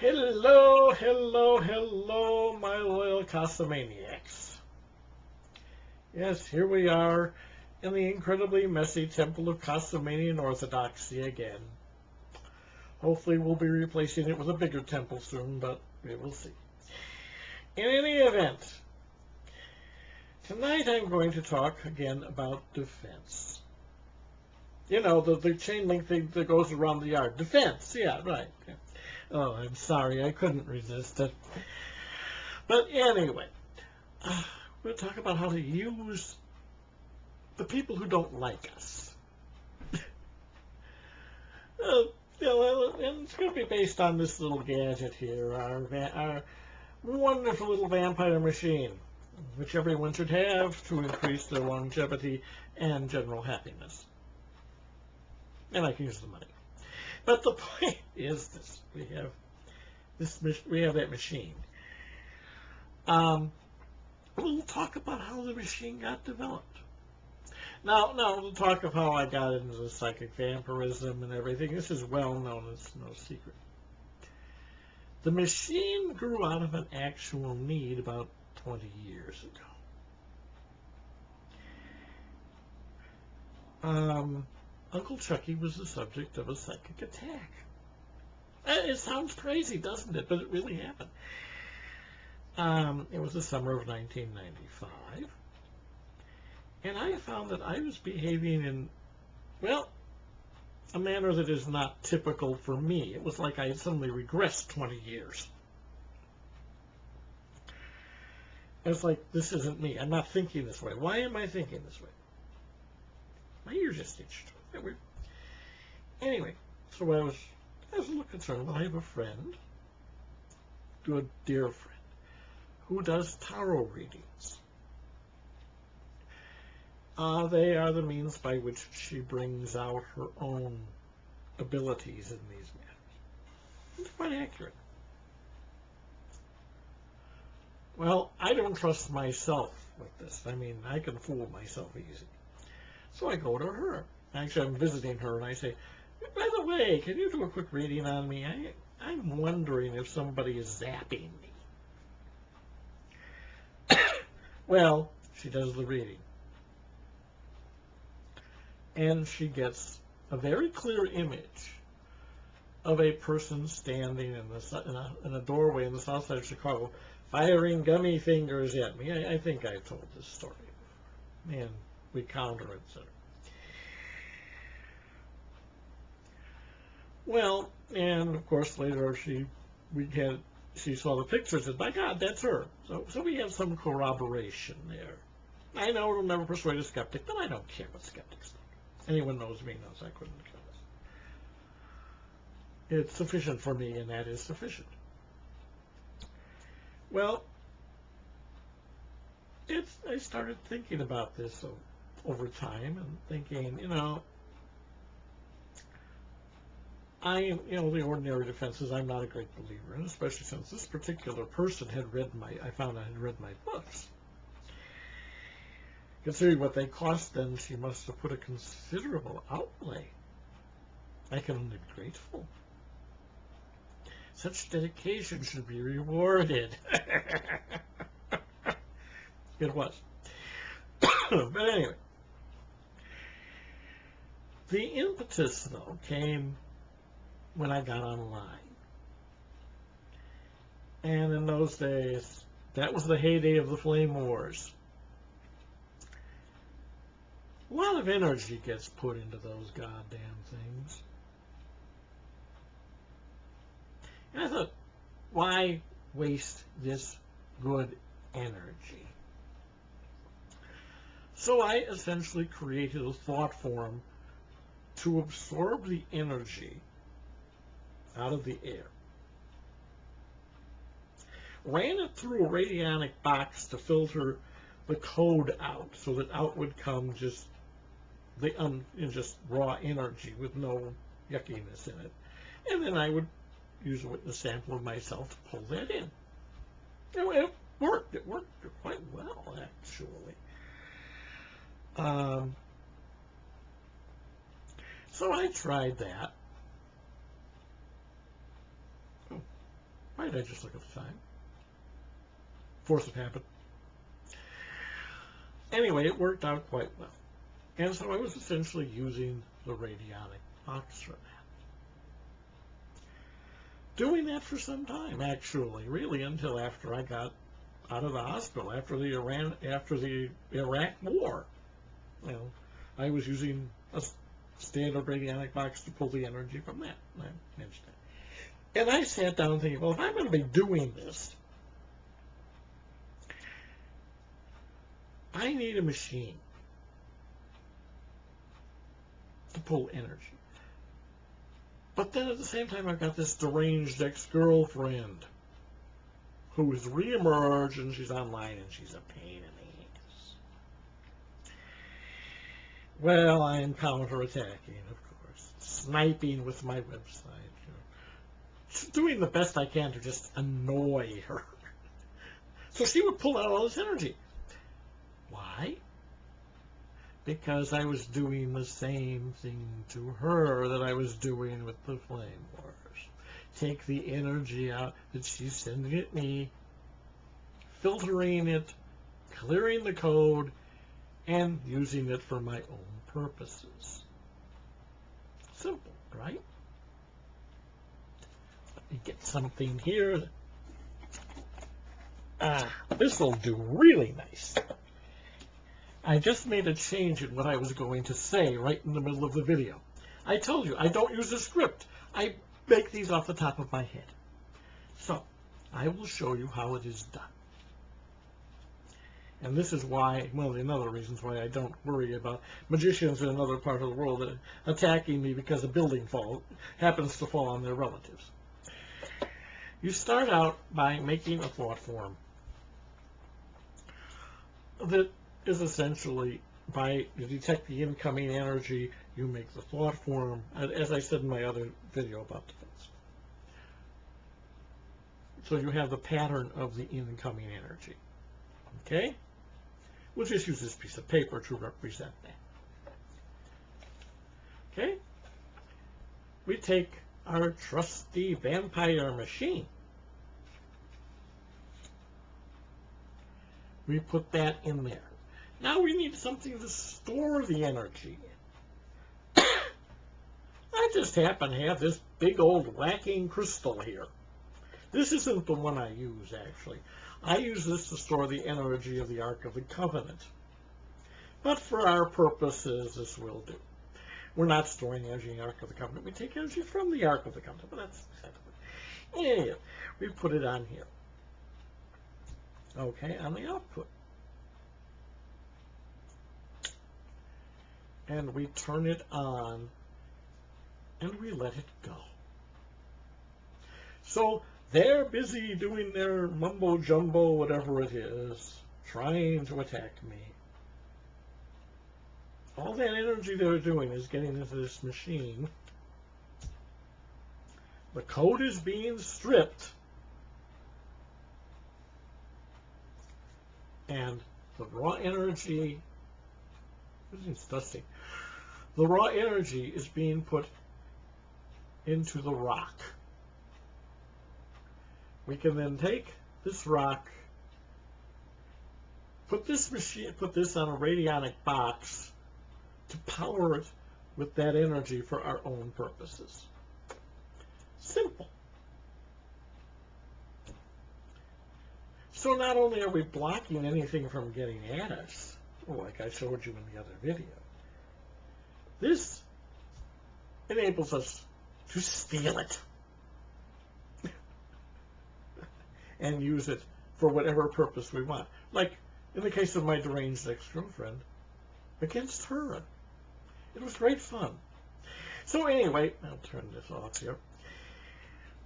Hello, hello, hello, my loyal Cosimaniacs. Yes, here we are in the incredibly messy Temple of Cosimanian Orthodoxy again. Hopefully we'll be replacing it with a bigger temple soon, but we will see. In any event, tonight I'm going to talk again about defense. You know, the chain link thing that goes around the yard. Defense, yeah, right. Yeah. Oh, I'm sorry, I couldn't resist it. But anyway, we'll talk about how to use the people who don't like us. And it's going to be based on this little gadget here, our wonderful little vampire machine, which everyone should have to increase their longevity and general happiness. And I can use the money. But the point is this: we have that machine. We'll talk about how the machine got developed. Now we'll talk of how I got into the psychic vampirism and everything. This is well known; it's no secret. The machine grew out of an actual need about 20 years ago. Uncle Chucky was the subject of a psychic attack. It sounds crazy, doesn't it? But it really happened. It was the summer of 1995. And I found that I was behaving in, well, a manner that is not typical for me. It was like I had suddenly regressed 20 years. It's like, this isn't me. I'm not thinking this way. Why am I thinking this way? My ears just itched. Anyway, so I was a little concerned. Well, I have a friend, a dear friend, who does tarot readings. They are the means by which she brings out her own abilities in these matters. It's quite accurate. Well, I don't trust myself with this. I mean, I can fool myself easy. So I go to her. Actually, I'm visiting her, and I say, by the way, can you do a quick reading on me? I'm wondering if somebody is zapping me. Well, she does the reading. And she gets a very clear image of a person standing in a doorway in the south side of Chicago, firing gummy fingers at me. I think I've told this story before. And we counter it, etc. Well, and of course later she saw the pictures and said, my God, that's her. So we have some corroboration there. I know it'll never persuade a skeptic, but I don't care what skeptics think. Anyone knows me knows I couldn't care less. It's sufficient for me, and that is sufficient. Well, I started thinking about this over time and thinking, the ordinary defenses I'm not a great believer in, especially since this particular person had read my books. Considering what they cost, then she must have put a considerable outlay. I can only be grateful. Such dedication should be rewarded. It was. But anyway, the impetus, though, came when I got online. And in those days, that was the heyday of the flame wars. A lot of energy gets put into those goddamn things. And I thought, why waste this good energy? So I essentially created a thought form to absorb the energy out of the air. Ran it through a radionic box to filter the code out, so that out would come just raw energy with no yuckiness in it. And then I would use a sample of myself to pull that in. It worked. It worked quite well, actually. So I tried that. Why did I just look at the time? Force it happened. Anyway, it worked out quite well. And so I was essentially using the radionic box for that. Doing that for some time, actually, really until after I got out of the hospital, after the Iraq War. You know, I was using a standard radionic box to pull the energy from that. I mentioned that. And I sat down thinking, well, if I'm going to be doing this, I need a machine to pull energy. But then at the same time, I've got this deranged ex-girlfriend who has reemerged, and she's online, and she's a pain in the ass. Well, I am counterattacking, of course, sniping with my website, doing the best I can to just annoy her. So she would pull out all this energy. Why? Because I was doing the same thing to her that I was doing with the Flame Wars. Take the energy out that she's sending at me, filtering it, clearing the code, and using it for my own purposes. Simple, right? Let me get something here. This will do really nice. I just made a change in what I was going to say right in the middle of the video. I told you, I don't use a script. I make these off the top of my head. So, I will show you how it is done. And this is why, one of the other reasons why I don't worry about magicians in another part of the world attacking me because a building happens to fall on their relatives. You start out by making a thought form that is essentially, you detect the incoming energy, you make the thought form, as I said in my other video about defense. So you have the pattern of the incoming energy. Okay? We'll just use this piece of paper to represent that. Okay? We take our trusty vampire machine. We put that in there. Now we need something to store the energy in. I just happen to have this big old whacking crystal here. This isn't the one I use, actually. I use this to store the energy of the Ark of the Covenant. But for our purposes, this will do. We're not storing energy in the Ark of the Covenant. We take energy from the Ark of the Covenant, but that's exactly. Anyway, we put it on here. Okay, on the output. And we turn it on, and we let it go. So they're busy doing their mumbo-jumbo, whatever it is, trying to attack me. All that energy they're doing is getting into this machine. The code is being stripped, and the raw energy, it's dusty. The raw energy is being put into the rock. We can then take this rock, put this on a radionic box to power it with that energy for our own purposes. Simple. So not only are we blocking anything from getting at us, like I showed you in the other video, this enables us to steal it and use it for whatever purpose we want. Like in the case of my deranged ex-girlfriend, against her. It was great fun. So anyway, I'll turn this off here.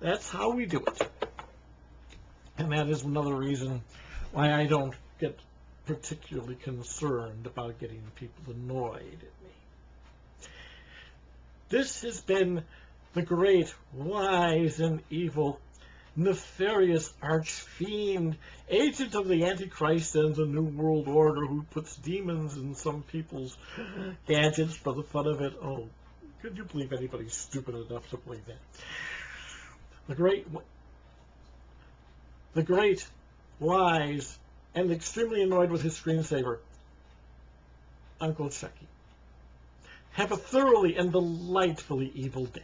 That's how we do it. And that is another reason why I don't get particularly concerned about getting people annoyed at me. This has been the great, wise, and evil, nefarious archfiend, agent of the Antichrist and the New World Order, who puts demons in some people's gadgets for the fun of it. Oh, could you believe anybody's stupid enough to believe that? The great the great, wise, and extremely annoyed with his screensaver, Uncle Chucky. Have a thoroughly and delightfully evil day.